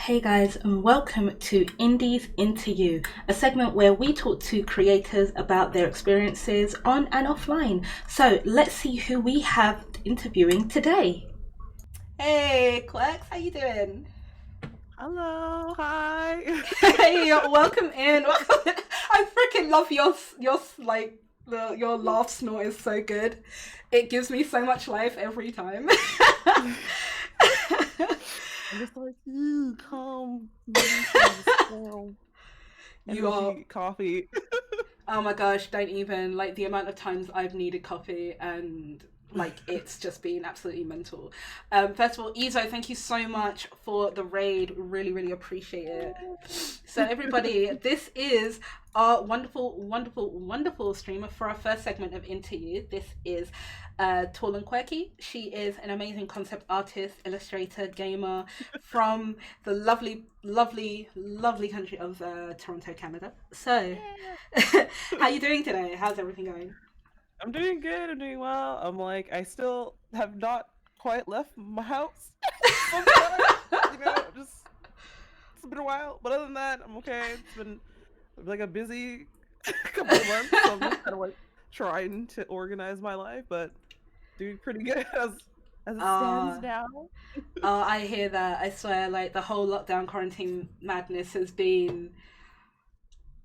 Hey guys, and welcome to InDee's InterYOU, a segment where we talk to creators about their experiences on and offline. So let's see who we have interviewing today. Hey, Quirks, how you doing? Hello, hi. Hey, welcome in. I freaking love your like your laugh snort is so good. It gives me so much life every time. I'm just like, calm, just You are. energy, coffee. Oh my gosh, don't even like the amount of times I've needed coffee and like it's just been absolutely mental. First of all, Izo, thank you so much for the raid. Really, really appreciate it. So everybody, this is our wonderful, wonderful, wonderful streamer for our first segment of InterYOU. This is Tall and Quirky. She is an amazing concept artist, illustrator, gamer from the lovely, lovely, lovely country of Toronto, Canada. So, how you doing today? How's everything going? I'm doing good. I'm doing well. I'm like, I still have not quite left my house. Sometimes, just it's been a while. But other than that, I'm okay. It's been like a busy couple of months. So I'm just kind of like trying to organize my life, but doing pretty good as it stands Uh, now. I hear that. I swear, like the whole lockdown quarantine madness has been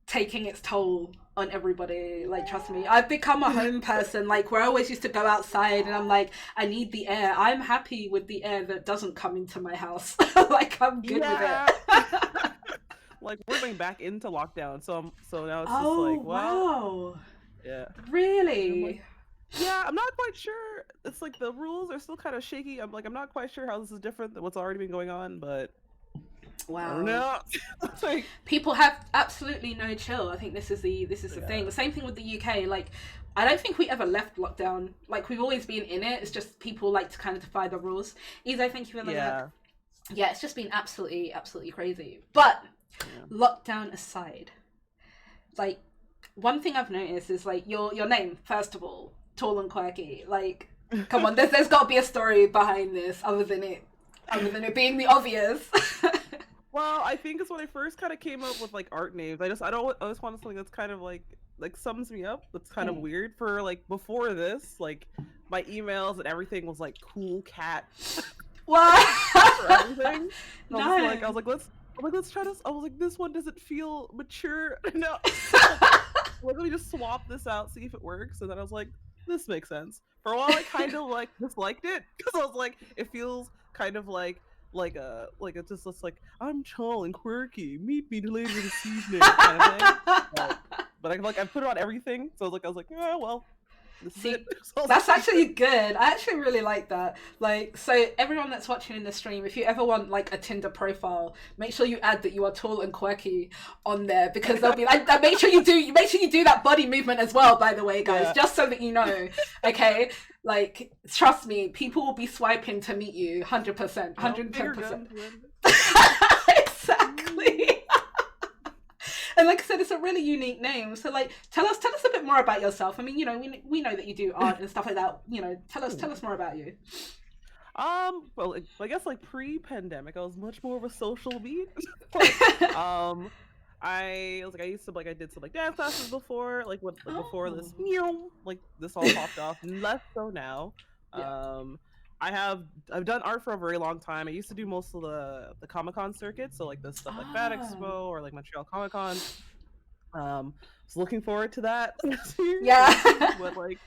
taking its toll on everybody. Like, trust me, I've become a home person. Like, where I always used to go outside, and I'm like, I need the air. I'm happy with the air that doesn't come into my house. Like, I'm good with Yeah. it. Like we're going back into lockdown, so now it's just Oh like, well, wow, yeah. And I'm like, really? yeah, I'm not quite sure. It's like the rules are still kind of shaky. I'm like, I'm not quite sure how this is different than what's already been going on, but I don't Wow. know. It's like, People have absolutely no chill. I think this is the thing. yeah, The same thing with the UK. Like, I don't think we ever left lockdown. Like, we've always been in it. It's just people like to kind of defy the rules. Izo, thank you for the lurk. yeah, Yeah, it's just been absolutely, absolutely crazy. But yeah. lockdown aside, like one thing I've noticed is like your name, first of all, Tall and Quirky. Like, come on, there's got to be a story behind this other than it being the obvious. Well, I think it's when I first kind of came up with like art names. I just wanted something that's kind of like sums me up. That's kind of Mm. weird for like before this, like my emails and everything was like cool cat What? for everything. So I No. was like, let's try this. I was like, this one doesn't feel mature. No, let me just swap this out, see if it works. And then I was like, this makes sense. For a while, I kind of like disliked it because I was like, it feels kind of like it's just like I'm tall and quirky. Meet me later this evening, kind of thing. But I put it on everything, so I was like, yeah, well, this is it. See, So I was that's like, actually good. I actually really like that. Like, so everyone that's watching in the stream, if you ever want like a Tinder profile, make sure you add that you are tall and quirky on there because they'll be like, make sure you do that body movement as well. By the way, guys, yeah, just so that you know, okay. Like, trust me, people will be swiping to meet you, 100%, bigger 110%. guns win. Exactly. And like I said, it's a really unique name. So like, tell us a bit more about yourself. I mean, we know that you do art and stuff like that. Tell us more about you. Well, I guess like pre-pandemic, I was much more of a social bee. like, um, I used to I did some like dance classes before, before this, Oh, like this all popped off. Less so now. yeah. Um, I've done art for a very long time. I used to do most of the Comic Con circuit, so like this stuff like Bad Ah, Expo or like Montreal Comic Con. Was looking forward to that this year. We'll see,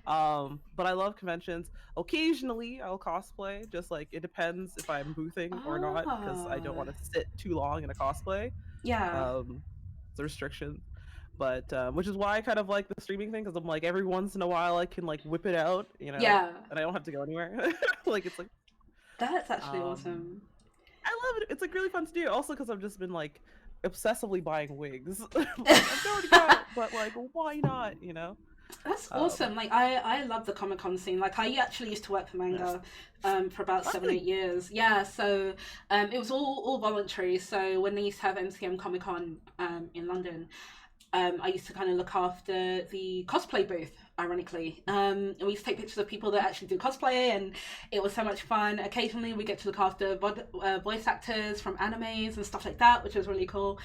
yeah. but I love conventions. Occasionally, I'll cosplay. Just like it depends if I'm boothing or not, because I don't Ah, want to sit too long in a cosplay. yeah, It's a restriction. But which is why I kind of like the streaming thing, because I'm like every once in a while I can like whip it out, yeah. and I don't have to go anywhere. Like it's like That's actually um, awesome. I love it. It's like really fun to do. Also, because I've just been like obsessively buying wigs. Like I'm going to go, but like why not? That's Um, awesome. Like I love the Comic Con scene. Like I actually used to work for yeah. manga for about seven, Really? 8 years. Yeah, so it was all voluntary. So when they used to have MCM Comic Con in London, I used to kind of look after the cosplay booth. ironically. And we used to take pictures of people that actually do cosplay, and it was so much fun. Occasionally we get to look after voice actors from animes and stuff like that, which was really cool.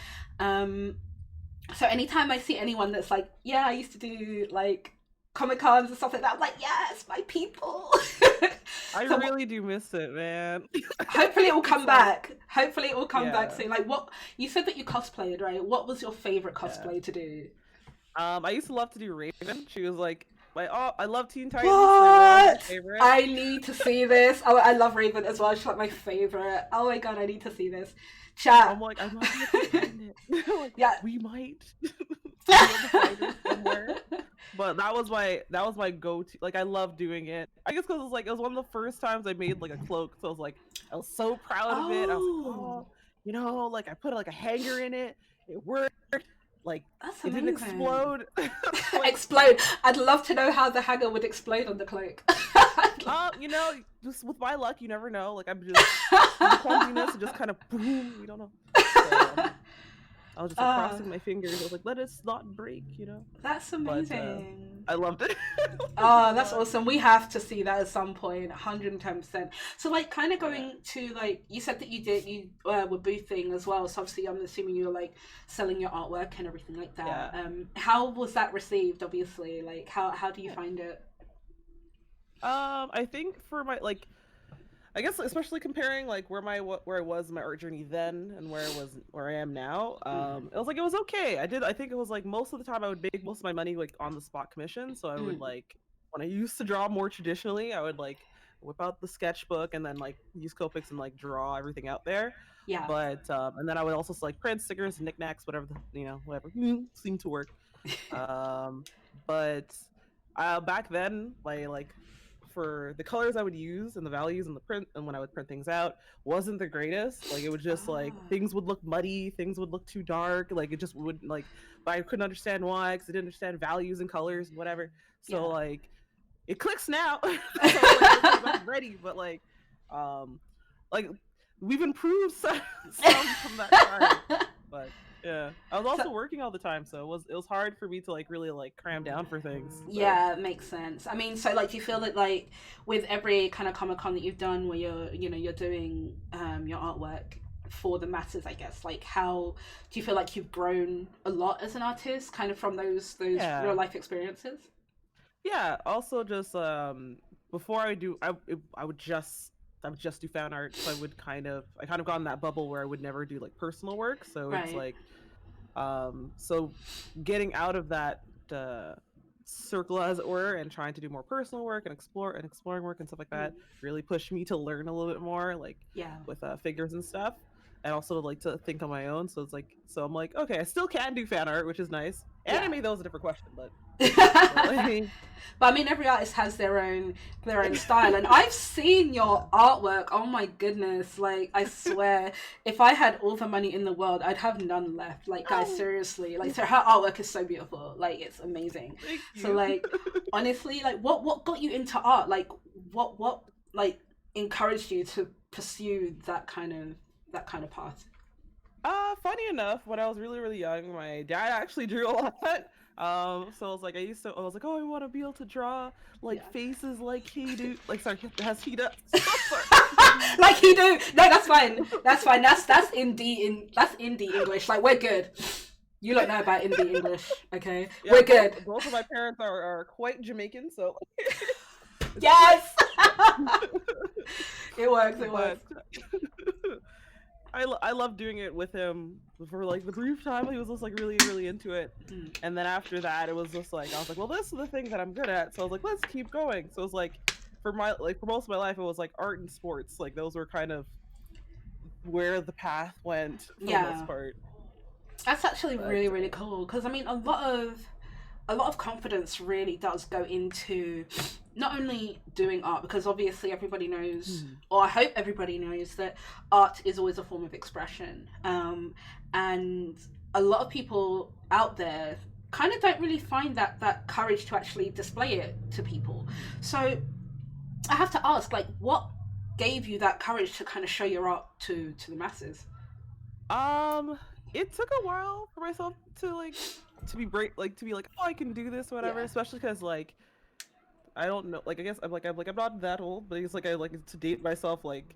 So anytime I see anyone that's like, yeah, I used to do like Comic Cons and stuff like that, I'm like, yes, my people. I So really do miss it, man. hopefully it will come It's like, back. Hopefully it will come back yeah. soon. Like, what you said that you cosplayed, right? What was your favorite Yeah. cosplay to do? I used to love to do Raven. She was like my oh, I love Teen Titans. They were always my What? favorite. I need to see this. Oh, I love Raven as well. She's like my favorite. Oh my god, I need to see this. I'm Chat. like, I might be able to find it. Like, Yeah. we might be able to find it somewhere. But that was my go-to. Like, I love doing it. I guess because it was one of the first times I made like a cloak, so I was so proud of it. I was like, Oh, oh, like I put like a hanger in it. It worked. Like, that's it didn't amazing. explode. Like, Explode. I'd love to know how the hanger would explode on the cloak. just with my luck, you never know. Like, I'm just the clumsiness and just kind of boom. You don't know. So I was just like uh, crossing my fingers. I was like, let us not break. that's But amazing. I loved it. Oh, So that's much. awesome. We have to see that at some point, 110%. So, like, kind of Yeah. going to, like, you said that you were boothing as well. So, obviously, I'm assuming you were, like, selling your artwork and everything like that. Yeah. How was that received, obviously? Like, how do you find it? I think for my like, I guess especially comparing like where I was in my art journey then and where I am now, Mm, it was okay. I think it was like most of the time I would make most of my money like on the spot commission. So I would mm, like when I used to draw more traditionally, I would like whip out the sketchbook and then like use Copics and like draw everything out there. yeah. But and then I would also like print stickers, knickknacks, whatever whatever seemed to work. Um, but back then, like for the colors I would use and the values and the print and when I would print things out wasn't the greatest. Like it would just like Ah, things would look muddy, things would look too dark. Like it just wouldn't like. But I couldn't understand why because I didn't understand values and colors and whatever. So yeah. like it clicks now. So like everything's back ready, but um, like we've improved some from that time. But yeah, I was So, also working all the time, so it was hard for me to like really like cram down for things. So yeah, it makes sense. I mean, so like, do you feel that like with every kind of Comic Con that you've done, where you're doing your artwork for the masses, I guess, like how do you feel like you've grown a lot as an artist, kind of from those real yeah, life experiences? yeah. Also, just before I do, I would just do fan art. So I kind of got in that bubble where I would never do like personal work. So it's Right. like so getting out of that uh, circle, as it were, and trying to do more personal work and exploring work and stuff like Mm, that really pushed me to learn a little bit more, like yeah. with figures and stuff, and also like to think on my own. So it's like, so I'm like, okay, I still can do fan art, which is nice. Yeah. Anime, though, is a different question, but But like, I mean, every artist has their own style, and I've seen your artwork. Oh my goodness! Like, I swear, if I had all the money in the world, I'd have none left. Like, guys, oh, seriously, like, so her artwork is so beautiful. Like, it's amazing. thank So, you. like, honestly, like, what got you into art? Like, what like encouraged you to pursue that kind of path? Funny enough, when I was really, really young, my dad actually drew a lot. So I was like, I was like, oh, I want to be able to draw like Yeah. faces like he do. Like, sorry, has he does. Sorry. Like you do. No, that's fine. That's fine. That's indie English. Like, we're good. You don't know about indie English, okay? Yeah, We're good. both of my parents are quite Jamaican, so it's Yes. It works. It but works. I love doing it with him for like the brief time he was just like really, really into it. Mm. And then after that, it was just like, I was like, well, this is the thing that I'm good at. So I was like, let's keep going. So it was like, for most of my life, it was like art and sports. Like those were kind of where the path went for the most Yeah, part. that's actually But really really cool because I mean a lot of confidence really does go into not only doing art because obviously everybody knows hmm, or I hope everybody knows that art is always a form of expression, and a lot of people out there kind of don't really find that courage to actually display it to people. So I have to ask, like, what gave you that courage to kind of show your art to the masses? It took a while for myself to to be to be like, oh, I can do this, whatever. Yeah. Especially because I don't know, I guess I'm not that old, but it's like I like to date myself. Like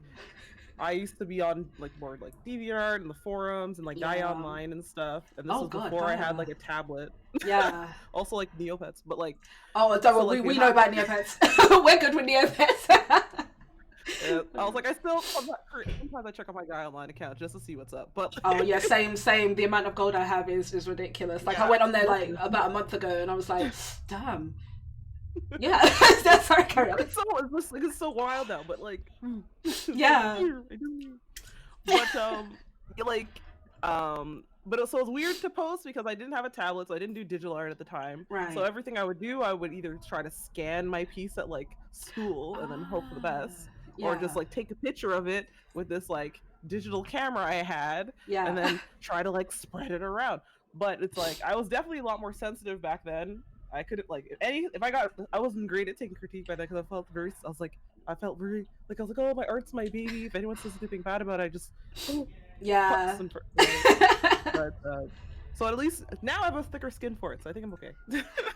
I used to be on like more like DeviantArt and the forums and like Gaia Yeah. Online and stuff, and this Oh was God, before I had Gaia. like a tablet. Yeah. Also like Neopets, but like Oh, don't so worry, like we we'd know have about Neopets. We're good with Neopets. I was like I still sometimes I check out my Gaia Online account just to see what's up, but Oh yeah, same, same. The amount of gold I have is ridiculous. Like I yeah, went on there like nothing. about a month ago, and I was like, damn. Yeah, sorry, carry on. It's so wild now, but like, it's like Yeah, but like but so it was weird to post because I didn't have a tablet, so I didn't do digital art at the time. So right. everything I would do, I would either try to scan my piece at like school and then hope for the Ah, best, or yeah, just like take a picture of it with this like digital camera I had, and yeah, then try to like spread it around. But it's like I was definitely a lot more sensitive back then. I couldn't like if I wasn't great at taking critique by then because I felt very like I was like, oh, my art's my baby. If anyone says anything bad about it, I just oh, yeah. like, but so at least now I have a thicker skin for it, so I think I'm okay.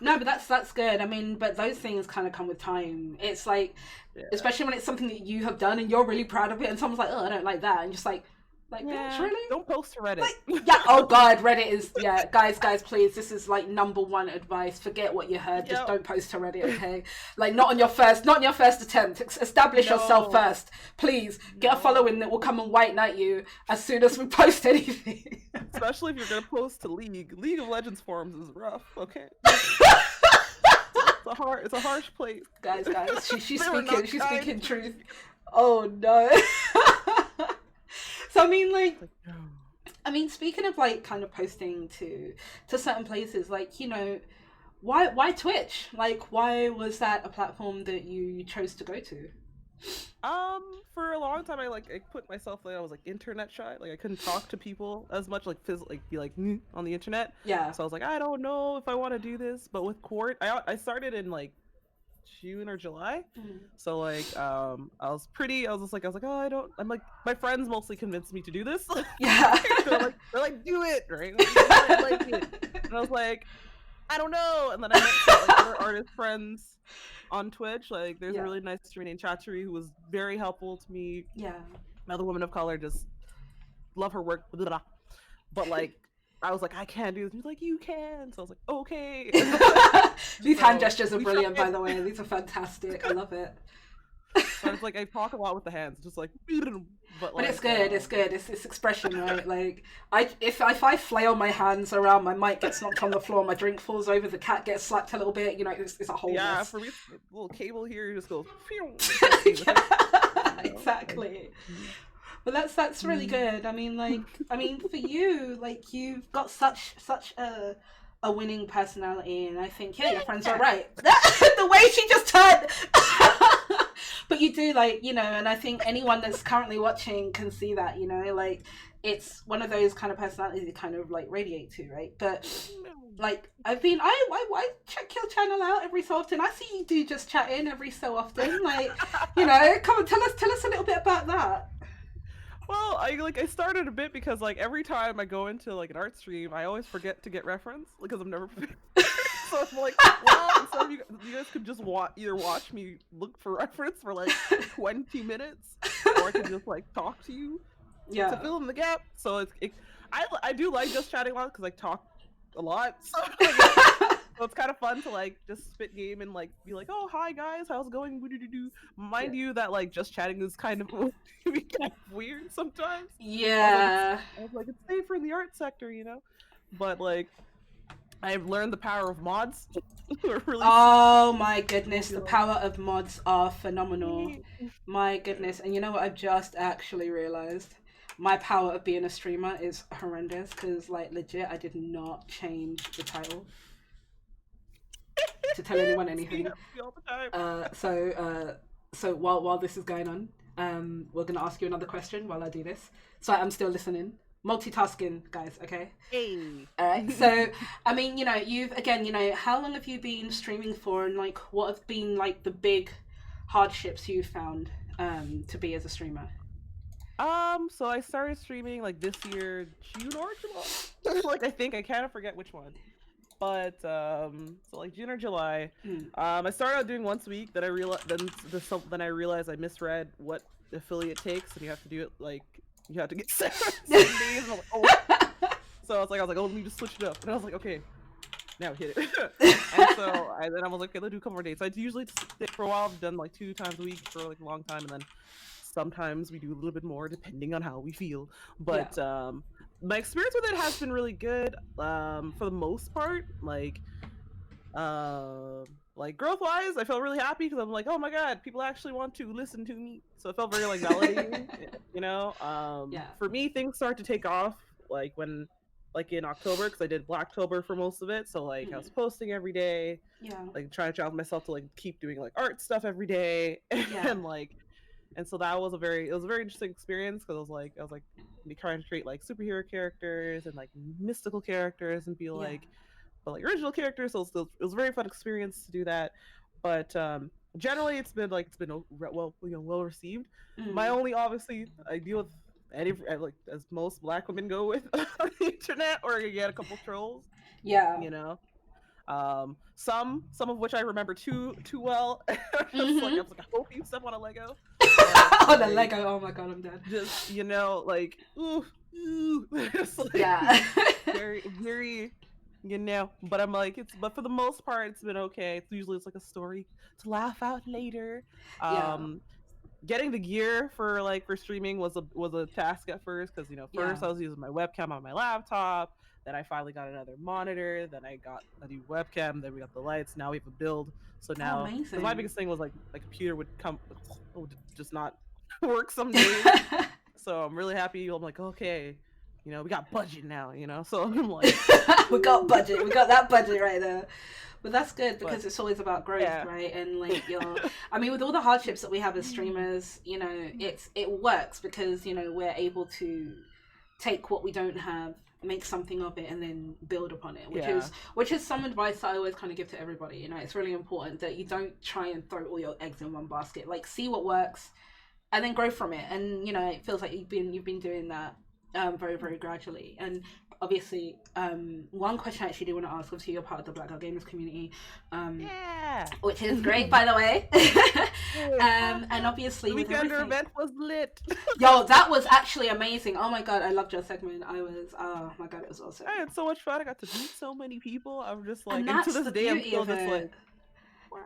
No, but that's good. I mean, but those things kind of come with time. It's like, Yeah. especially when it's something that you have done and you're really proud of it, and someone's like, "Oh, I don't like that," and just like, bitch, Yeah. really? Don't post to Reddit. Like, yeah. Oh God, Reddit is yeah. Guys, please. This is like number one advice. Forget what you heard. Just Yep. don't post to Reddit, okay? Like, not on your first attempt. Establish yourself No. first, please. Get a No. following that will come and white knight you as soon as we post anything. Especially if you're gonna post to League of Legends forums is rough. Okay. It's a harsh place. guys, she's They were not speaking kind. truth. Oh no. So I mean, like, No. I mean, speaking of like kind of posting to certain places, like, you know, why Twitch? Like, why was that a platform that you chose to go to? For a long time, I put myself like I was like internet shy. Like I couldn't talk to people as much, like be like on the internet. Yeah. So I was like, I don't know if I want to do this. But with court, I started in like June or July. Mm. So like I was like, oh, I don't. I'm like, my friends mostly convinced me to do this. Yeah. they're like, do it, right? I like it. And I was like, I don't know. And then I met some, like, other artist friends on Twitch. Like, there's a Yeah. really nice streamer named Chatchery who was very helpful to me. Yeah. Another woman of color, just love her work. Blah, blah, blah. But like, I was like, I can't do this. And he's like, you can. So I was like, okay. These So hand gestures are we brilliant, by tried. the way. These are fantastic. I love it. So it's like I talk a lot with the hands, just like, but But it's like, good. It's good. It's expression, right? Like if I flail my hands around, my mic gets knocked on the floor, my drink falls over, the cat gets slapped a little bit. You know, it's a whole yeah, mess. for me, a little cable here just goes. Yeah, You know? exactly. But that's really good. I mean, for you, like you've got such a winning personality, and I think yeah, your friends are right. The way she just turned. But you do, like, you know, and I think anyone that's currently watching can see that, you know, like it's one of those kind of personalities you kind of like radiate to, right? But like I check your channel out every so often. I see you do just chat in every so often. Like, you know, come on, tell us a little bit about that. Well, I started a bit because like every time I go into like an art stream, I always forget to get reference because I'm never prepared. So I'm like, well, instead of you guys could just either watch me look for reference for like 20 minutes, or I can just like talk to you to Yeah. fill in the gap. So I do like just chatting a lot because I talk a lot. So, so it's kind of fun to like just spit game and like be like, oh, hi guys, how's it going? Woo-doo-doo-doo. Mind you that like just chatting is kind of weird sometimes. Yeah. I was like, it's safer in the art sector, you know? But like I've learned the power of mods. Really Oh my goodness, the power of mods are phenomenal. My goodness. And you know what I've just actually realized? My power of being a streamer is horrendous because, like, legit, I did not change the title to tell anyone anything. all the time. So while this is going on, we're gonna ask you another question while I do this. So I'm still listening. Multitasking, guys, okay? Hey. Alright, so I mean, you know, how long have you been streaming for, and like what have been like the big hardships you found to be as a streamer? So I started streaming like this year, June or July. Like I think I kind of forget which one, but so like June or July. Mm. I started out doing once a week. Then I realized I misread what affiliate takes, and you have to do it like you have to get 7 days. And I'm like, oh. So I was like, oh, let me just switch it up. And I was like, okay, now hit it. And so then I was like, okay, let's do a couple more dates. I usually stick for a while. I've done like 2 times a week for like a long time, and then sometimes we do a little bit more depending on how we feel. Yeah. But my experience with it has been really good. For the most part, like growth wise, I felt really happy because I'm like, oh my god, people actually want to listen to me. So it felt very like validating, you know. Yeah. For me, things start to take off like in October because I did Blacktober for most of it. So like I Mm. was posting every day, Yeah. like trying to challenge myself to like keep doing like art stuff every day, Yeah. and so that was a very interesting experience because I was like trying to create like superhero characters and like mystical characters and be Yeah. like but like original characters. So it was a very fun experience to do that. But generally, well received. My Mm. only obviously I deal with any like as most Black women go with on the internet, or you get a couple trolls, Yeah. you know. Some of which I remember too well. It's like I Mhm. was like, I hope you step on a Lego, but Oh, the like Lego. Oh my god, I'm dead. just like ooh. It's like Yeah. very very but I'm like but for the most part it's been okay. It's like a story to laugh out later. Yeah. um Getting the gear for streaming was a task at first because Yeah. first I was using my webcam on my laptop, then I finally got another monitor, then I got a new webcam, then we got the lights, now we have a build. So Oh, now because my amazing. biggest thing was like my computer would just not work some days. So I'm really happy. I'm like, okay, we got budget now, so I'm like, We got woo. budget. We got that budget right there. But that's good But because it's always about growth, yeah. right? And like I mean, with all the hardships that we have as streamers, it works because we're able to take what we don't have, make something of it, and then build upon it. Yeah. Which is some advice that I always kind of give to everybody. It's really important that you don't try and throw all your eggs in one basket. Like, see what works, and then grow from it. And it feels like you've been doing that very very gradually. And obviously, one question I actually do want to ask, obviously you're part of the Black Girl Gamers community, Yeah. which is great, by the way. And obviously The with weekender everything, event was lit. yo, that was actually amazing. Oh my god, I loved your segment. Oh my god, it was awesome. I had so much fun. I got to meet so many people. I'm just And like, and to that's this the day, I'm beauty still of just it. like, wow.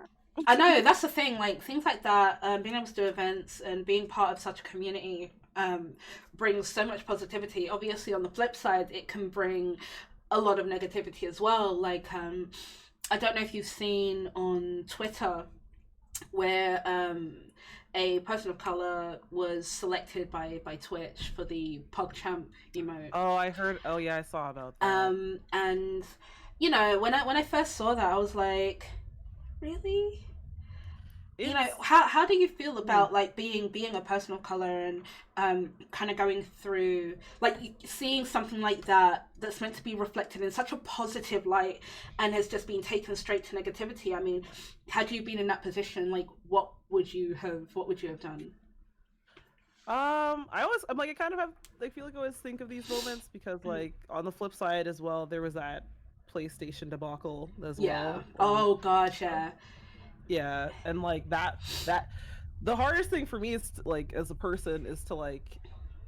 I know, that's the thing. Like, things like that, being able to do events and being part of such a community brings so much positivity. Obviously, on the flip side, it can bring a lot of negativity as well. Like, I don't know if you've seen on Twitter where a person of color was selected by Twitch for the PogChamp emote. Oh, I heard. Oh, yeah, I saw about that. And when I first saw that, I was like, really? It's How do you feel mm, about like being a person of color and kind of going through like seeing something like that that's meant to be reflected in such a positive light and has just been taken straight to negativity? I mean, had you been in that position, like what would you have done? I'm like, I kind of have. I feel like I always think of these moments because, like, on the flip side as well, there was that PlayStation debacle as Yeah. well, and Oh gosh, yeah. yeah, and like that the hardest thing for me is to, like as a person is to like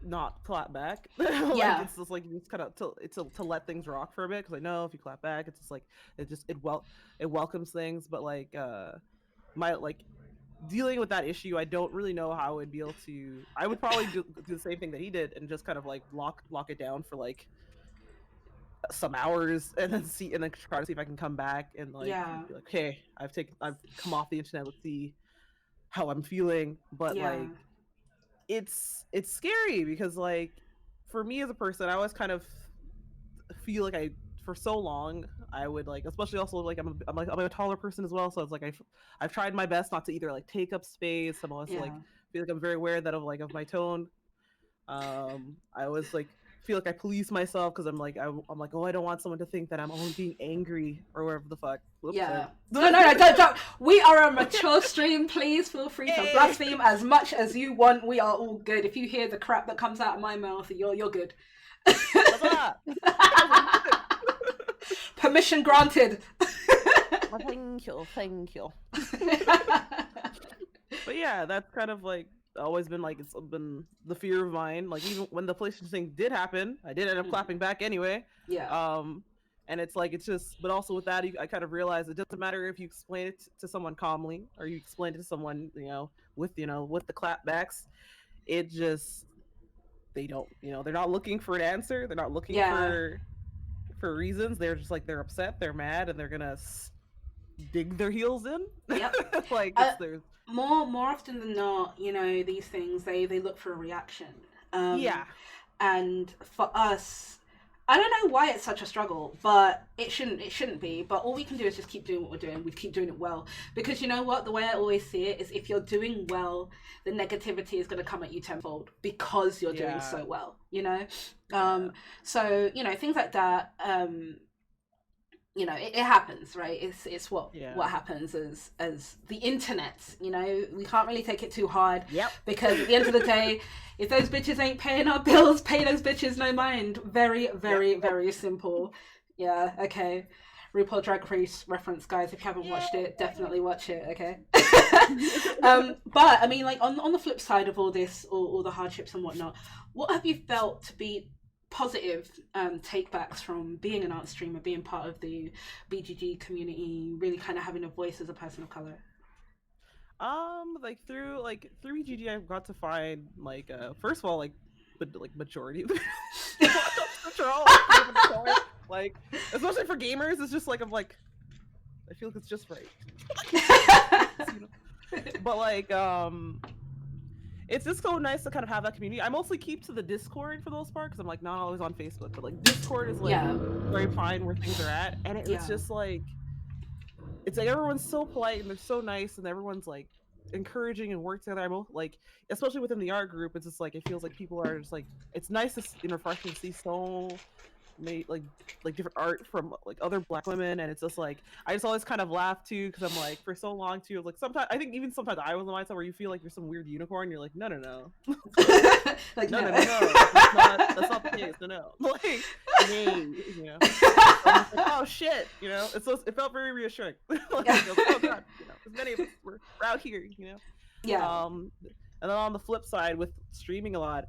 not clap back. Like Yeah. it's just like you just kind of to let things rock for a bit because I know if you clap back, it's just like it welcomes things, but like my like dealing with that issue, I don't really know how I would be able to. I would probably do the same thing that he did and just kind of like lock it down for like some hours and then try to see if I can come back and like Yeah. be like, hey, I've come off the internet, let's see how I'm feeling. But Yeah. like it's scary because like for me as a person, I always kind of feel like I for so long I would like, especially also like I'm a taller person as well, so it's like I've tried my best not to either like take up space. I'm also like Yeah. feel like I'm very aware that of like of my tone. I was like feel like I police myself because I'm like, I'm like, oh, I don't want someone to think that I'm only being angry or whatever the fuck. Whoops, Yeah. No, don't. We are a mature stream. Please feel free to blaspheme as much as you want. We are all good. If you hear the crap that comes out of my mouth, you're good. Permission granted. Well, thank you. But yeah, that's kind of like always been like, it's been the fear of mine. Like even when the PlayStation thing did happen, I did end up clapping back anyway. Yeah. And it's like, it's just, but also with that, I kind of realized it doesn't matter if you explain it to someone calmly or you explain it to someone, with the clapbacks. It just, they don't, they're not looking for an answer. They're not looking for reasons. They're just like, they're upset, they're mad, and they're gonna dig their heels in. Yep. Like there's more often than not, these things they look for a reaction. And for us, I don't know why it's such a struggle, but it shouldn't be. But all we can do is just keep doing what we're doing. We keep doing it well, because you know what? The way I always see it is, if you're doing well, the negativity is going to come at you tenfold because you're doing so well. So things like that. It happens, right? It's what happens as the internet. We can't really take it too hard. Yep. Because at the end of the day, if those bitches ain't paying our bills, pay those bitches no mind. Very, very, very simple. Yeah. Okay. RuPaul Drag Race reference, guys. If you haven't watched it, definitely watch it. Okay. But I mean, like on the flip side of all this, all the hardships and whatnot, what have you felt to be positive takebacks from being an art streamer, being part of the BGG community, really kind of having a voice as a person of color? Through BGG, I've got to find first of all, majority of like, especially for gamers, it's just like, I'm like, I feel like it's just right. But it's just so nice to kind of have that community. I mostly keep to the Discord for the most part, because I'm like not always on Facebook, but Discord is where you find where things are at, and it's just it's like everyone's so polite and they're so nice, and everyone's like encouraging and work together. Especially within the art group, it's just like, it feels like people are just like, it's nice to refreshing to see so many different art from other Black women, and it's just like, I just always kind of laugh too, because I'm like, for so long too, sometimes I think even sometimes I was in the mindset where you feel like you're some weird unicorn, you're like, no no that's not the case, no oh shit, it felt very reassuring. Oh god, as many of us were out here, and then on the flip side, with streaming a lot,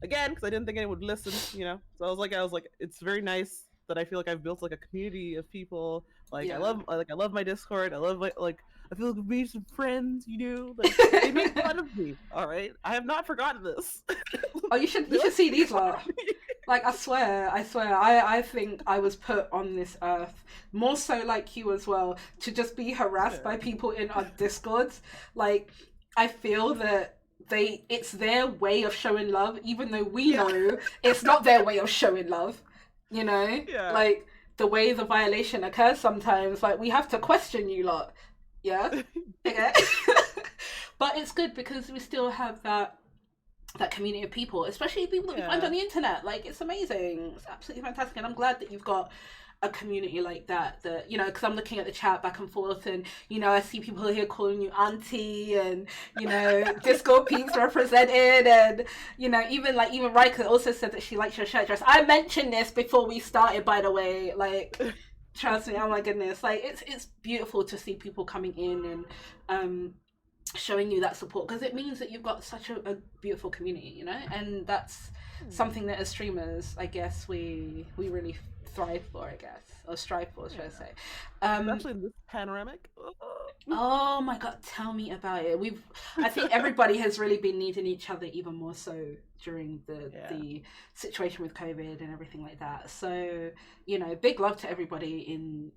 again, because I didn't think anyone would listen, so I was like, it's very nice that I feel like I've built a community of people. I love my Discord. I love I feel like I've made some friends. They make fun of me. All right, I have not forgotten this. Oh, you should see these lot. I swear, I think I was put on this earth, more so like you as well, to just be harassed by people in our Discords. I feel that it's their way of showing love, even though we know it's not their way of showing love. The way the violation occurs sometimes, we have to question you lot. Okay. But it's good because we still have that community of people, especially people that we find on the internet. It's amazing. It's absolutely fantastic, and I'm glad that you've got a community like that, because I'm looking at the chat back and forth, and I see people here calling you auntie, and Discord peeps represented, and even Rika also said that she likes your shirt dress. I mentioned this before we started, by the way. Trust me, oh my goodness, it's beautiful to see people coming in and showing you that support, because it means that you've got such a beautiful community, and that's something that as streamers, I guess we really thrive for, I guess, or strive for, should I say. Especially in this panoramic. Oh my god, tell me about it. I think everybody has really been needing each other even more so during the situation with COVID and everything like that. So, big love to everybody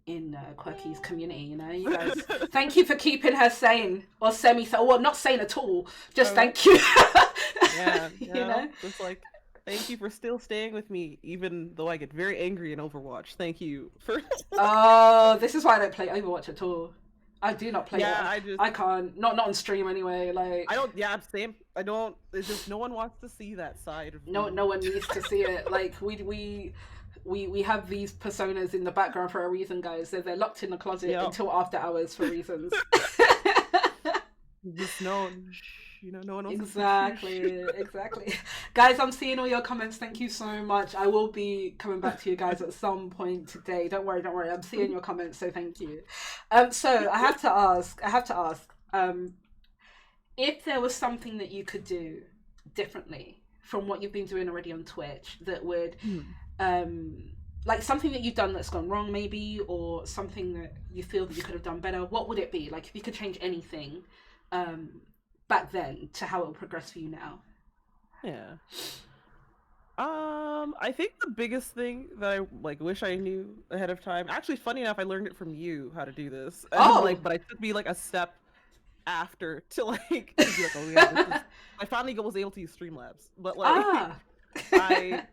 in Quirky's community, you guys. Thank you for keeping her sane, or semi-sane, well, not sane at all, just thank you. It's thank you for still staying with me, even though I get very angry in Overwatch. Thank you for... Oh, this is why I don't play Overwatch at all. I do not play Yeah, it. I just I can't. Not on stream anyway. Like I don't. Yeah, same. I don't. It's just no one wants to see that side of no, me. no one needs to see it. Like we have these personas in the background for a reason, guys. They're locked in the closet Yeah, until after hours for reasons. just no. You know, no one wants to see. Exactly, exactly. Guys, I'm seeing all your comments. Thank you so much. I will be coming back to you guys at some point today. Don't worry, don't worry. I'm seeing your comments, so thank you. So I have to ask, if there was something that you could do differently from what you've been doing already on Twitch that would like something that you've done that's gone wrong maybe, or something that you feel that you could have done better, what would it be? Like if you could change anything back then to how it will progress for you now. Yeah. I think the biggest thing that I like wish I knew ahead of time. Actually, funny enough, I learned it from you how to do this. Oh. Like, but it took me like a step after to like to be like, oh yeah, this is... I finally was able to use Streamlabs, but like I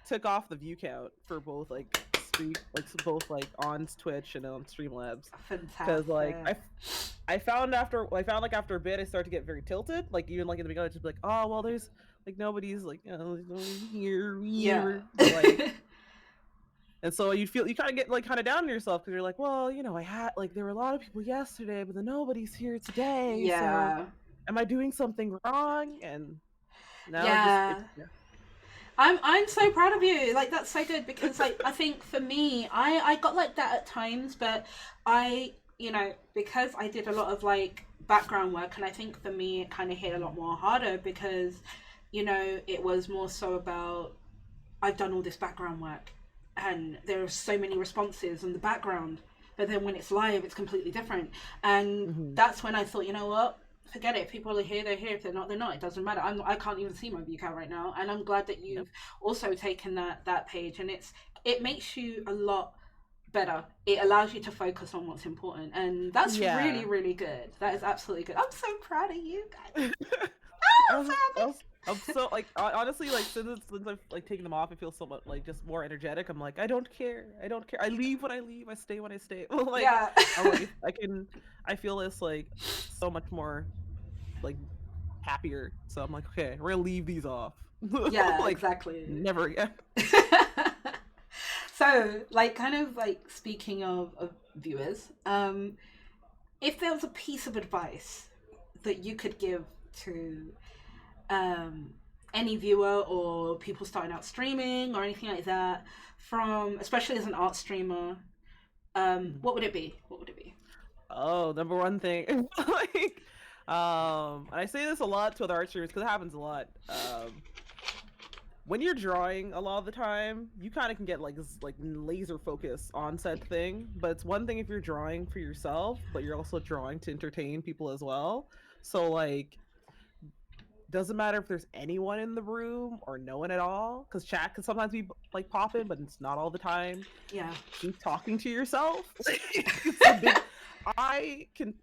took off the view count for both like both like on Twitch and on Streamlabs. Because like I found like after a bit I started to get very tilted. Like even like in the beginning, I'd just be like, oh well, there's like nobody's like there's nobody here. Yeah. Like, and so you kind of get like kind of down on yourself because you're like, well, I had like there were a lot of people yesterday, but then nobody's here today. Yeah. So am I doing something wrong? And now yeah. I'm so proud of you. Like that's so good because like I think for me, I got like that at times, but I because I did a lot of like background work, and I think for me it kind of hit a lot more harder because it was more so about I've done all this background work and there are so many responses in the background, but then when it's live it's completely different. And that's when I thought, you know what, forget it. If people are here, they're here. If they're not, they're not. It doesn't matter. I can't even see my view count right now, and I'm glad that you've also taken that page, and it makes you a lot better. It allows you to focus on what's important, and that's really, really good. That is absolutely good. I'm so proud of you guys. I'm so like honestly like since I've like taken them off, I feel so much like just more energetic. I'm like I don't care. I leave when I leave. I stay when I stay. Like I'm like I feel this like so much more like happier. So I'm like okay, we're gonna leave these off. Yeah, like, exactly. Never again. So like kind of like speaking of viewers, if there was a piece of advice that you could give to any viewer or people starting out streaming or anything like that, from especially as an art streamer, what would it be? Oh, number one thing, like, and I say this a lot to other art streamers because it happens a lot. When you're drawing a lot of the time, you kind of can get like this like laser focus on said thing. But it's one thing if you're drawing for yourself, but you're also drawing to entertain people as well. So like, doesn't matter if there's anyone in the room or no one at all, because chat can sometimes be like popping, but it's not all the time. Yeah. Keep talking to yourself. I can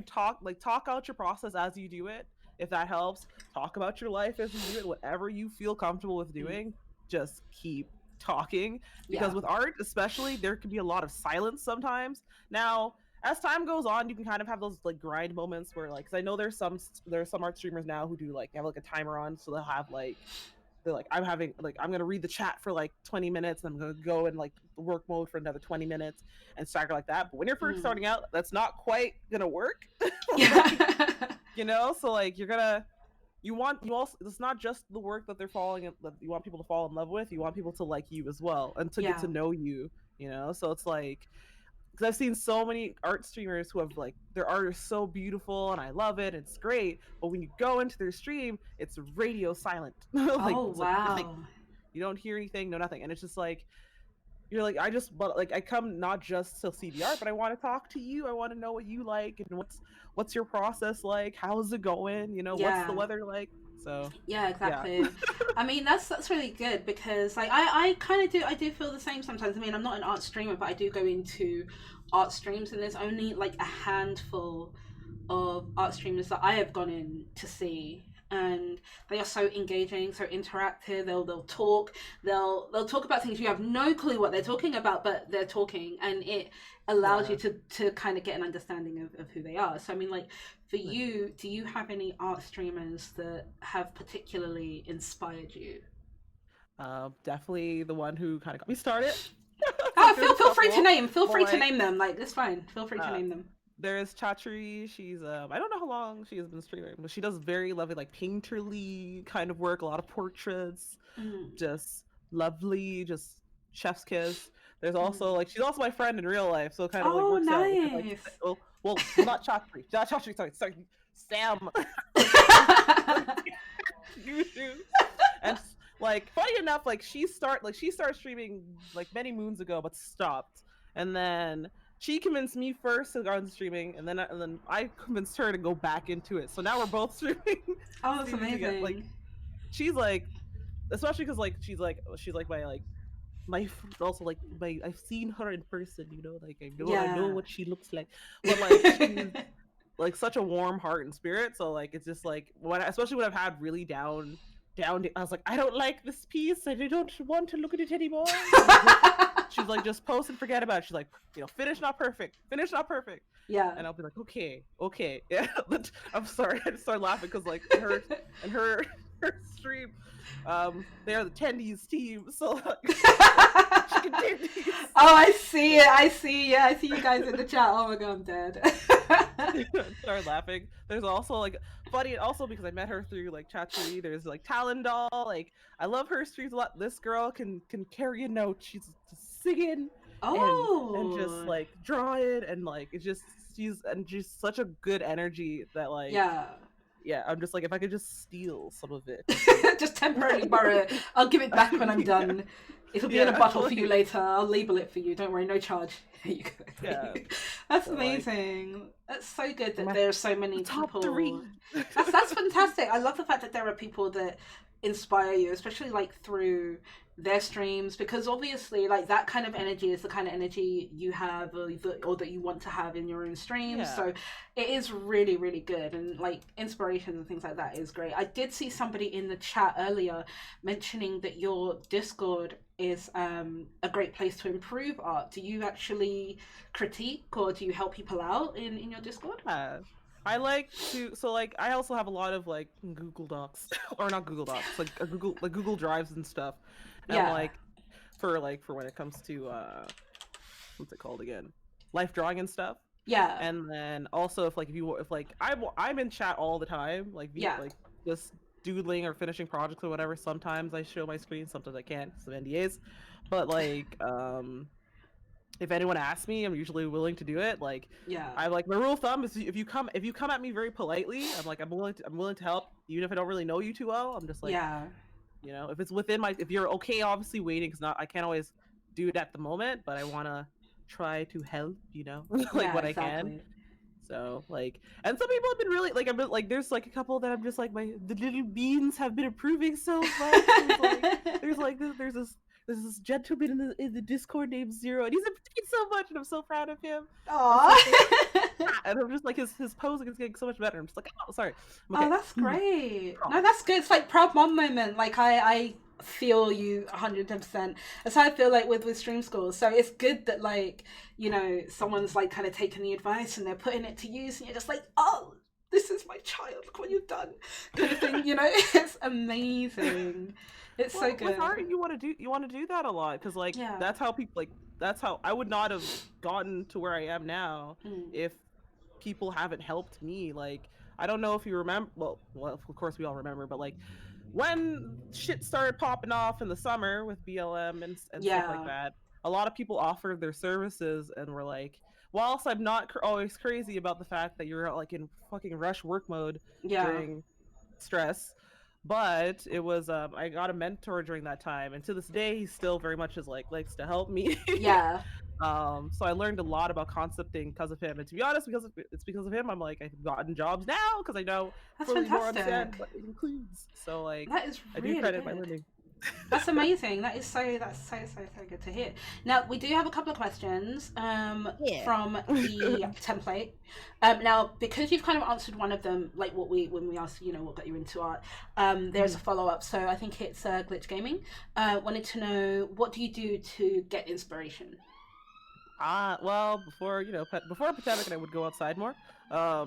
talk out your process as you do it. If that helps, talk about your life as you do it. Whatever you feel comfortable with doing, just keep talking. Because with art, especially, there can be a lot of silence sometimes. Now, as time goes on, you can kind of have those like grind moments where like, because I know there's some art streamers now who do like have like a timer on, so they'll have like they're like I'm gonna read the chat for like 20 minutes, and I'm gonna go in like work mode for another 20 minutes and stagger like that. But when you're first starting out, that's not quite gonna work. So like you also it's not just the work that they're that you want people to fall in love with. You want people to like you as well and to get to know you. So it's like. Because I've seen so many art streamers who have like their art is so beautiful and I love it, it's great, but when you go into their stream, it's radio silent. Like, oh wow! Like, you don't hear anything, no nothing, and it's just like you're like I come not just to see the art, but I want to talk to you. I want to know what you like and what's your process like. How's it going? What's the weather like? So yeah, exactly. Yeah. I mean, that's really good because like I kind of do feel the same sometimes. I mean, I'm not an art streamer, but I do go into art streams, and there's only like a handful of art streamers that I have gone in to see, and they are so engaging, so interactive. They'll talk, they'll talk about things you have no clue what they're talking about, but they're talking, and it allows you to kind of get an understanding of who they are. So I mean, like, for you, do you have any art streamers that have particularly inspired you? Definitely the one who kind of got me started. Feel free to name. Feel free to like, name them. Like, it's fine. Feel free to name them. There's Chatri. She's I don't know how long she has been streaming, but she does very lovely, like, painterly kind of work. A lot of portraits, just lovely, just chef's kiss. There's also like, she's also my friend in real life, so it kind of like works out. Like, well, not Chatri. Not Chatri. Sorry, Sam. And like, funny enough, like, she started streaming like many moons ago, but stopped, and then she convinced me first to go on streaming, and then I convinced her to go back into it. So now we're both streaming. Oh, that's amazing. Like, she's like, especially because like she's like my also like my, I've seen her in person, you know, like I know what she looks like, but like she's like such a warm heart and spirit. So like, it's just like, especially when I've had really down, I was like, I don't like this piece, I don't want to look at it anymore. She's like, just post and forget about it. She's like, you know, finish not perfect. Yeah. And I'll be like, okay. Yeah. I'm sorry, I just started laughing because like her stream, they are the Tendies team, so like, oh, I see it. I see you guys in the chat. Oh my god, I'm dead. Started laughing. There's also like, funny also because I met her through like Chatri. There's like Talon Doll. Like, I love her streams a lot. This girl can carry a note. She's just singing and just like drawing, and like it's just she's such a good energy that like yeah, I'm just like, if I could just steal some of it. Just temporarily borrow it. I'll give it back when I'm done. It'll be in a bottle for you later. I'll label it for you. Don't worry, no charge. Here you go. Yeah. That's amazing. That's so good that there are so many top people. 3. That's fantastic. I love the fact that there are people that inspire you, especially like through their streams, because obviously like that kind of energy is the kind of energy you have or that you want to have in your own streams. So it is really, really good, and like inspiration and things like that is great. I did see somebody in the chat earlier mentioning that your Discord is a great place to improve art. Do you actually critique or do you help people out in your Discord? I like to, so like, I also have a lot of like Google Docs or not Google Docs, like Google Drives and stuff. And like for when it comes to what's it called again, life drawing and stuff. Yeah. And then also if I'm in chat all the time, like like just doodling or finishing projects or whatever. Sometimes I show my screen, sometimes I can't, some NDAs. But like if anyone asks me, I'm usually willing to do it. Like, I like, my rule of thumb is if you come at me very politely, I'm willing to help, even if I don't really know you too well. I'm just like, you know, if it's within if you're okay, obviously waiting, because I can't always do it at the moment, but I want to try to help, you know, like what I can. So like, and some people have been really like, there's like a couple that I'm just like, the little beans have been improving so much. There's this gentleman in the Discord named Zero, and he's improving so much, and I'm so proud of him. Aww. And I'm just like, his posing is getting so much better. I'm just like, oh, sorry. Okay. Oh, that's great. No, that's good. It's like proud mom moment. Like I feel you 110%. That's how I feel like with stream schools. So it's good that like, you know, someone's like kind of taking the advice and they're putting it to use, and you're just like, oh, this is my child, look what you've done, kind of thing. You know, it's amazing. It's so good. With art, you want to do that a lot, because like that's how people that's how I would not have gotten to where I am now if people haven't helped me. Like, I don't know if you remember, well of course we all remember, but like when shit started popping off in the summer with BLM and stuff like that, a lot of people offered their services and were like, whilst I'm not always crazy about the fact that you're like in fucking rush work mode during stress, but it was I got a mentor during that time, and to this day he still very much likes to help me. So I learned a lot about concepting because of him, and to be honest, because of him, I'm like, I've gotten jobs now because I know that's fully fantastic. more understand what it includes. So like, that is really I do credit good. my learning. That's amazing. That's so good to hear. Now we do have a couple of questions Yeah. from the template. Now because you've kind of answered one of them, like when we asked, what got you into art, there's a follow up. So I think it's Glitch Gaming. Wanted to know, what do you do to get inspiration? Well, before a pandemic, I would go outside more. I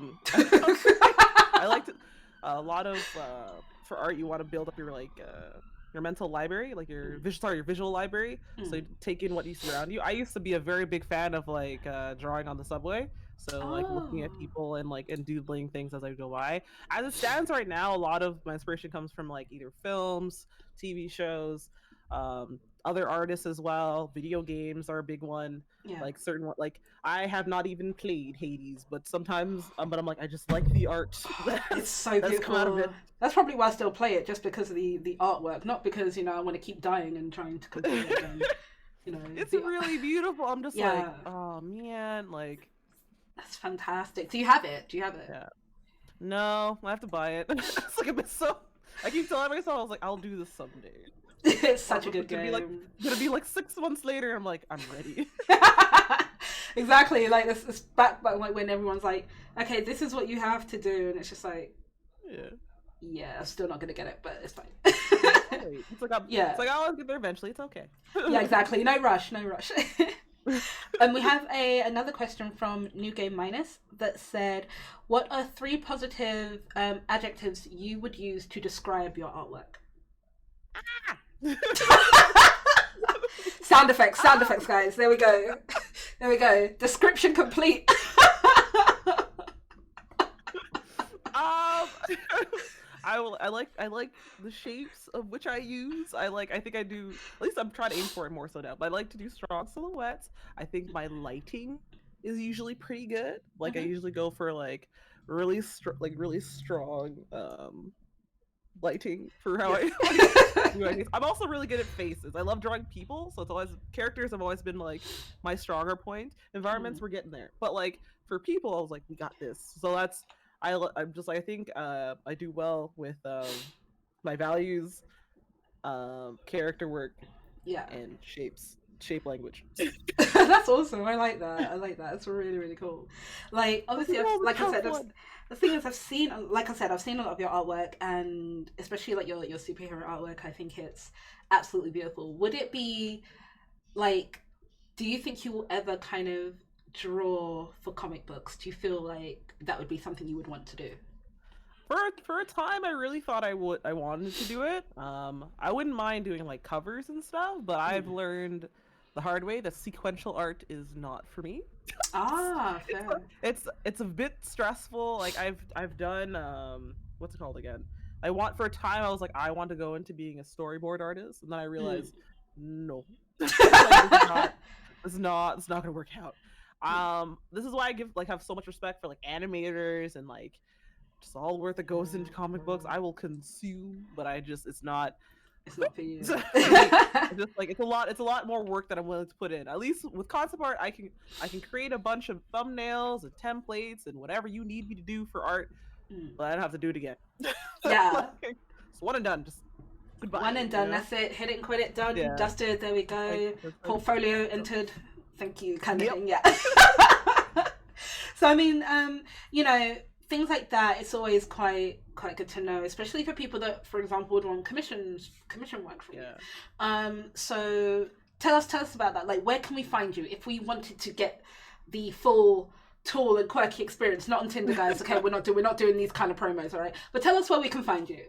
like to a lot of for art. You want to build up your mental library, like your visual library. So you take in what you see around you. I used to be a very big fan of drawing on the subway. So like looking at Oh, people and doodling things as I go by. As it stands right now, a lot of my inspiration comes from like either films, TV shows, other artists as well. Video games are a big one. yeah. Like like I have not even played Hades, but sometimes but I'm like, I just like the art It's so that's come out of beautiful. it. That's probably why I still play it, just because of the artwork, not because I want to keep dying and trying to complete it again. It's The really beautiful. I'm just like, yeah, oh man, like that's fantastic. Do you have it? Do you have it? yeah. No, I have to buy it. It's like a bit so. I keep telling myself, I was like, I'll do this someday. It's such a good Gonna game. gonna be like 6 months later. I'm like, I'm ready. Exactly, like this back like when everyone's like, okay, this is what you have to do, and it's just like, Yeah. yeah, I'm still not gonna get it, but it's fine. Wait. Yeah, It's like I'll get there eventually. It's okay. yeah, exactly. No rush, no rush. And we have another question from New Game Minus that said, "What are three positive adjectives you would use to describe your artwork?" Sound effects, guys. There we go. There we go. Description complete. Um, I like the shapes of which I use. I think I do, at least I'm trying to aim for it more so now. But I like to do strong silhouettes. I think my lighting is usually pretty good. Like I Mhm. usually go for really strong lighting for how I do my face. I'm also really good at faces. I love drawing people, so it's always characters have always been like my stronger point. Environments Mm. we're getting there. But like for people, I was like, we got this. So I'm just like, I think I do well with my values, character work, Yeah. and shape language. That's awesome. I like that. I like that. It's really, really cool. Like, obviously, Oh, the like I tough said, one. the thing is, I've seen a lot of your artwork, and especially like your superhero artwork. I think it's absolutely beautiful. Would it be like, do you think you will ever kind of draw for comic books? Do you feel like that would be something you would want to do? For a time, I really thought I wanted to do it. I wouldn't mind doing like covers and stuff, but I've Mm. learned the hard way that sequential art is not for me. Ah, fair. It's a bit stressful. Like I've done what's it called again? For a time I was like, I want to go into being a storyboard artist, and then I Mm. realized no, like this is not gonna work out. This is why I have so much respect for like animators and like just all work that goes into comic books. I will consume, but it's not It's not for you. for me. It's just like it's a lot more work that I'm willing to put in. At least with concept art, I can create a bunch of thumbnails and templates and whatever you need me to do for art, Mm. but I don't have to do it again. Yeah. Like, it's one and done. Just One goodbye. and done. That's it. Hit it and quit it. Done. Yeah. Dusted. There we go. Portfolio entered. Thank you. Kind of Yep. thing. Yeah. So I mean, things like that. It's always quite good to know, especially for people that, for example, would want commission work from you. Yeah. So tell us about that. Like, where can we find you if we wanted to get the full Tall and Quirky experience? Not on Tinder, guys. Okay, we're not doing these kind of promos, all right? But tell us where we can find you.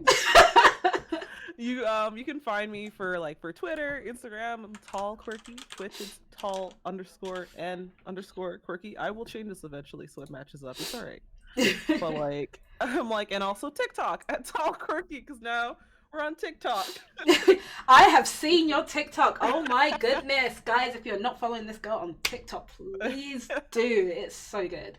You can find me for Twitter, Instagram, I'm Tall Quirky. Twitch is Tall_N_Quirky. I will change this eventually so it matches up. It's alright. But I'm and also TikTok at Tall Quirky, because now we're on TikTok. I have seen your TikTok. Oh my goodness, guys! If you're not following this girl on TikTok, please do. It's so good.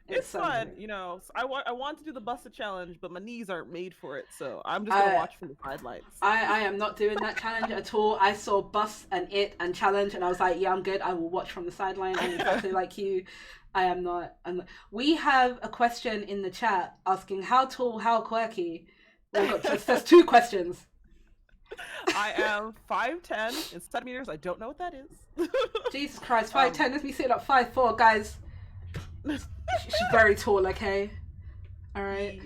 It's so fun, good. I want to do the busted challenge, but my knees aren't made for it, so I'm just gonna watch from the sidelines. I am not doing that challenge at all. I saw Bus and It and Challenge, and I was like, yeah, I'm good. I will watch from the sideline. I'm exactly like you. I am not. We have a question in the chat asking how tall, how quirky. There's two questions. I am 5'10" in centimeters. I don't know what that is. Jesus Christ, 5'10", let's be sitting at 5'4", guys. She's very tall, okay? Alright.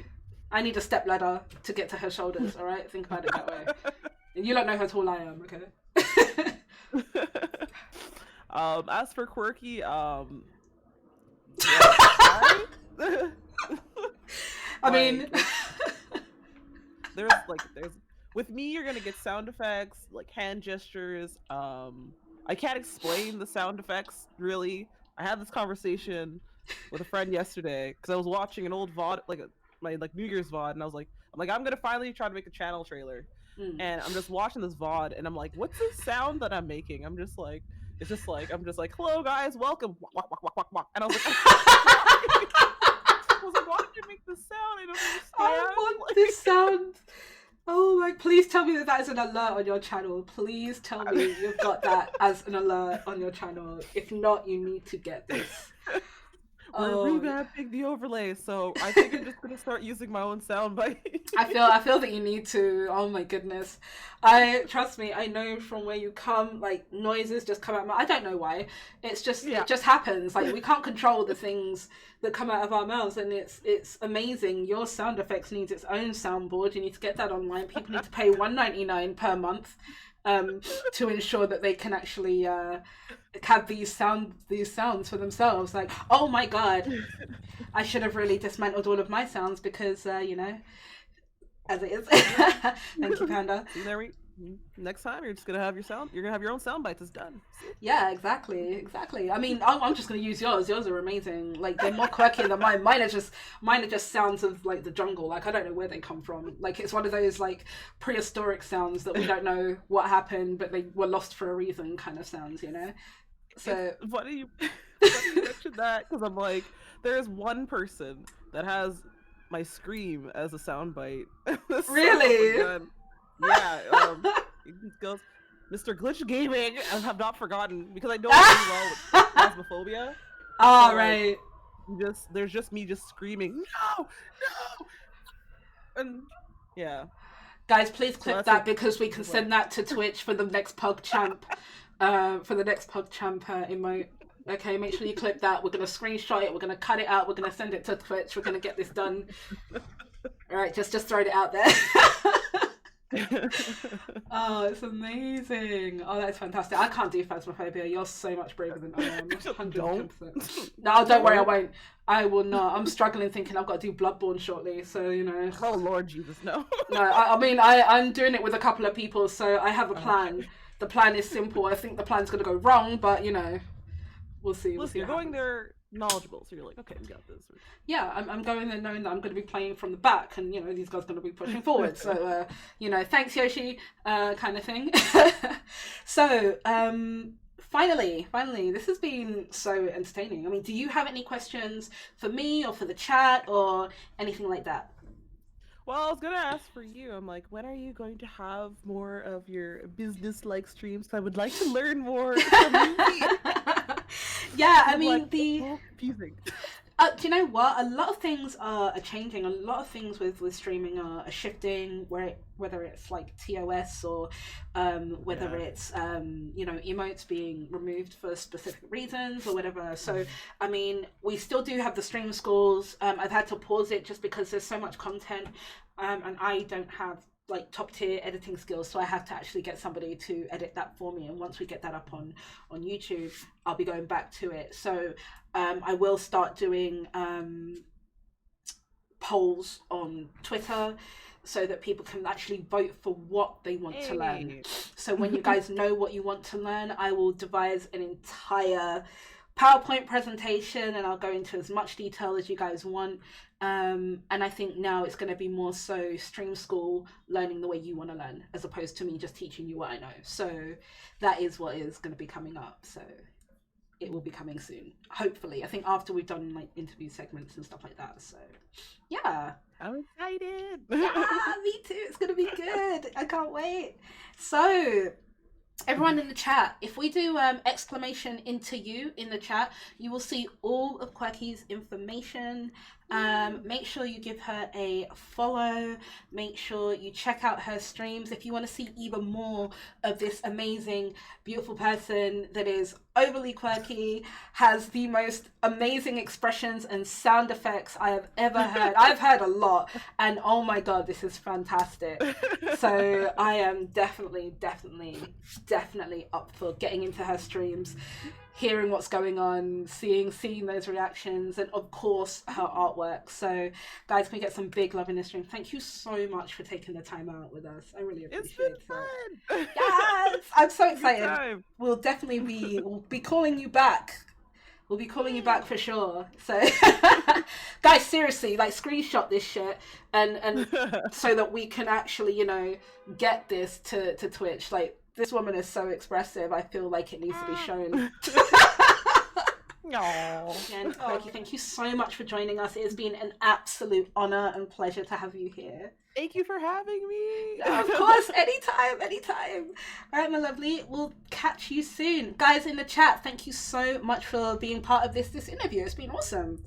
I need a step ladder to get to her shoulders, alright? Think about it that way. You don't know how tall I am, okay? As for Quirky, yeah, I mean, there's with me, you're gonna get sound effects, like hand gestures. I can't explain the sound effects really. I had this conversation with a friend yesterday because I was watching an old VOD, my New Year's VOD, and I'm gonna finally try to make a channel trailer, and I'm just watching this VOD, and I'm like, what's the sound that I'm making? I'm just like, hello guys, welcome, walk, walk, walk, walk, walk. And I was like, why did you make this sound? I don't understand. I want this sound. Oh my, please tell me that is an alert on your channel. Please tell me you've got that as an alert on your channel. If not, you need to get this. We're revamping the overlay, so I think I'm just gonna start using my own soundbite. I feel that you need to. Oh my goodness. Trust me, I know from where you come, like noises just come out. I don't know why. It's just It just happens. Like we can't control the things that come out of our mouths, and it's amazing. Your sound effects needs its own soundboard. You need to get that online. People need to pay $1.99 per month to ensure that they can actually have these sounds for themselves. Like, oh my god, I should have really dismantled all of my sounds because you know, as it is. Thank you, Panda. Next time you're just gonna have you're gonna have your own sound bites. It's done. Yeah, exactly. I mean, I'm just gonna use yours. Yours are amazing. Like they're more quirky than mine. Mine are just sounds of like the jungle. Like I don't know where they come from. Like it's one of those like prehistoric sounds that we don't know what happened, but they were lost for a reason kind of sounds, you know. So why do you mention that? Because I'm like, there's one person that has my scream as a soundbite. Really? Yeah, he goes, Mr. Glitch Gaming, I have not forgotten, because I know really well with phasmophobia. Oh, so, right. There's just me just screaming, no! And, yeah. Guys, please clip that because we can send that to Twitch for the next PugChamp, emote. Okay, make sure you clip that. We're going to screenshot it, we're going to cut it out, we're going to send it to Twitch, we're going to get this done. Alright, just throw it out there. Oh, it's amazing. Oh, that's fantastic. I can't do phasmophobia. You're so much braver than I am. 100%. No, don't worry, I won't. I will not. I'm struggling thinking I've got to do Bloodborne shortly, so you know. Oh Lord Jesus, no. No, I mean I'm doing it with a couple of people, so I have a plan. The plan is simple. I think the plan's gonna go wrong, but you know, we'll see. Listen, you're going there knowledgeable, so you're like, okay, we got this. Yeah, I'm going there knowing that I'm going to be playing from the back, and you know these guys are going to be pushing forward. So you know, thanks Yoshi, kind of thing. So finally, this has been so entertaining. I mean, do you have any questions for me or for the chat or anything like that? Well, I was gonna ask for you. I'm like, when are you going to have more of your business-like streams? I would like to learn more from you. Yeah, I mean confusing. Do you know what? A lot of things are changing. A lot of things with streaming are shifting. Whether it's like TOS or whether it's you know, emotes being removed for specific reasons or whatever. So I mean, we still do have the stream schools. I've had to pause it just because there's so much content, and I don't have like top tier editing skills, so I have to actually get somebody to edit that for me, and once we get that up on YouTube, I'll be going back to it. So I will start doing polls on Twitter so that people can actually vote for what they want to learn. So when you guys know what you want to learn, I will devise an entire PowerPoint presentation and I'll go into as much detail as you guys want. And I think now it's going to be more so stream school, learning the way you want to learn, as opposed to me just teaching you what I know. So that is what is going to be coming up. So it will be coming soon, hopefully. I think after we've done like interview segments and stuff like that. So yeah, I'm excited. Yeah, me too. It's going to be good. I can't wait. So everyone in the chat, if we do exclamation InterYOU in the chat, you will see all of Quirky's information. Make sure you give her a follow. Make sure you check out her streams if you want to see even more of this amazing, beautiful person that is overly quirky, has the most amazing expressions and sound effects I have ever heard. I've heard a lot, and oh my god, this is fantastic. So I am definitely up for getting into her streams, hearing what's going on, seeing those reactions, and of course her artwork. So guys, can we get some big love in this stream? Thank you so much for taking the time out with us. I really appreciate it. Fun. Yes, I'm so excited. We'll be calling you back. We'll be calling you back for sure. So guys, seriously, like, screenshot this shit and so that we can actually, you know, get this to Twitch. Like, this woman is so expressive. I feel like it needs to be shown. Again, Quirky, thank you so much for joining us. It has been an absolute honor and pleasure to have you here. Thank you for having me. Of course, anytime. All right, my lovely. We'll catch you soon. Guys in the chat, thank you so much for being part of this interview. It's been awesome.